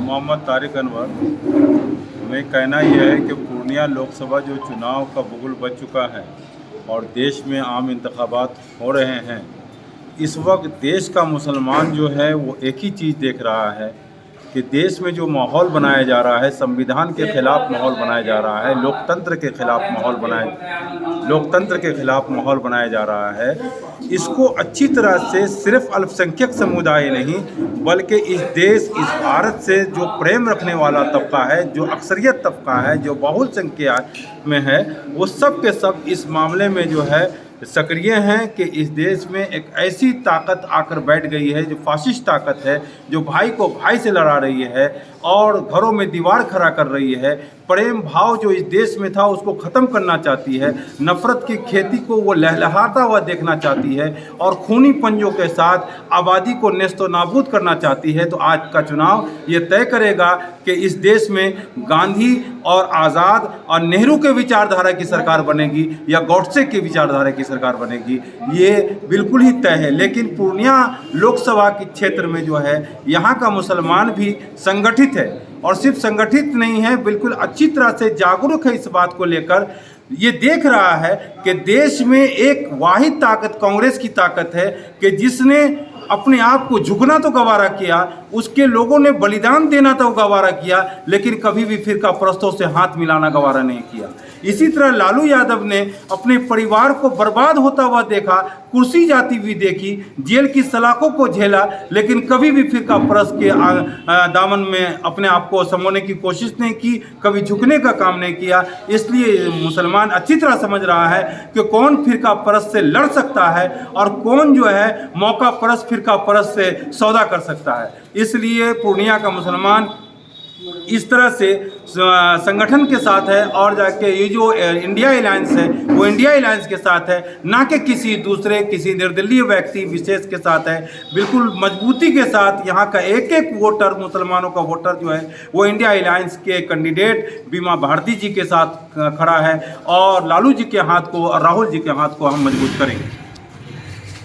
मोहम्मद तारिक अनवर। मैं कहना यह है कि पूर्णिया लोकसभा जो चुनाव का बुगुल बज चुका है और देश में आम इंतखाबात हो रहे हैं। इस वक्त देश का मुसलमान जो है वो एक ही चीज़ देख रहा है कि देश में जो माहौल बनाया जा रहा है, संविधान के खिलाफ माहौल बनाया जा रहा है, लोकतंत्र के खिलाफ माहौल बनाया जा रहा है। इसको अच्छी तरह से सिर्फ अल्पसंख्यक समुदाय नहीं बल्कि इस देश, इस भारत से जो प्रेम रखने वाला तबका है, जो अक्सरियत तबका है, जो बहुसंख्या में है, वो सब के सब इस मामले में जो है सक्रिय हैं कि इस देश में एक ऐसी ताकत आकर बैठ गई है जो फाशिस्ट ताकत है, जो भाई को भाई से लड़ा रही है और घरों में दीवार खड़ा कर रही है। प्रेम भाव जो इस देश में था उसको ख़त्म करना चाहती है। नफ़रत की खेती को वो लहलहाता हुआ देखना चाहती है और खूनी पंजों के साथ आबादी को नेस्तो नाबूद करना चाहती है। तो आज का चुनाव ये तय करेगा कि इस देश में गांधी और आज़ाद और नेहरू के विचारधारा की सरकार बनेगी या गॉडसे की विचारधारा की सरकार बनेगी, ये बिल्कुल ही तय है। लेकिन पूर्णिया लोकसभा के क्षेत्र में जो है यहाँ का मुसलमान भी संगठित है और सिर्फ संगठित नहीं है, बिल्कुल अच्छी तरह से जागरूक है इस बात को लेकर। ये देख रहा है कि देश में एक वाहिद ताकत कांग्रेस की ताकत है कि जिसने अपने आप को झुकना तो गवारा किया, उसके लोगों ने बलिदान देना तो गवारा किया, लेकिन कभी भी फिरका परस्तों से हाथ मिलाना गवारा नहीं किया। इसी तरह लालू यादव ने अपने परिवार को बर्बाद होता हुआ देखा, कुर्सी जाती हुई देखी, जेल की सलाखों को झेला, लेकिन कभी भी फिरका परस्त के दामन में अपने आप को समोने की कोशिश नहीं की, कभी झुकने का काम नहीं किया। इसलिए मुसलमान अच्छी तरह समझ रहा है कि कौन फिरका परस्त से लड़ सकता है और कौन जो है मौका परस्त फिरका परस्त से सौदा कर सकता है। इसलिए पूर्णिया का मुसलमान इस तरह से संगठन के साथ है और जाके ये जो इंडिया अलायंस है वो इंडिया अलायंस के साथ है, ना कि किसी दूसरे किसी निर्दलीय व्यक्ति विशेष के साथ है। बिल्कुल मजबूती के साथ यहाँ का एक एक वोटर, मुसलमानों का वोटर जो है वो इंडिया अलायंस के कैंडिडेट बीमा भारती जी के साथ खड़ा है और लालू जी के हाथ को और राहुल जी के हाथ को हम मजबूत करेंगे।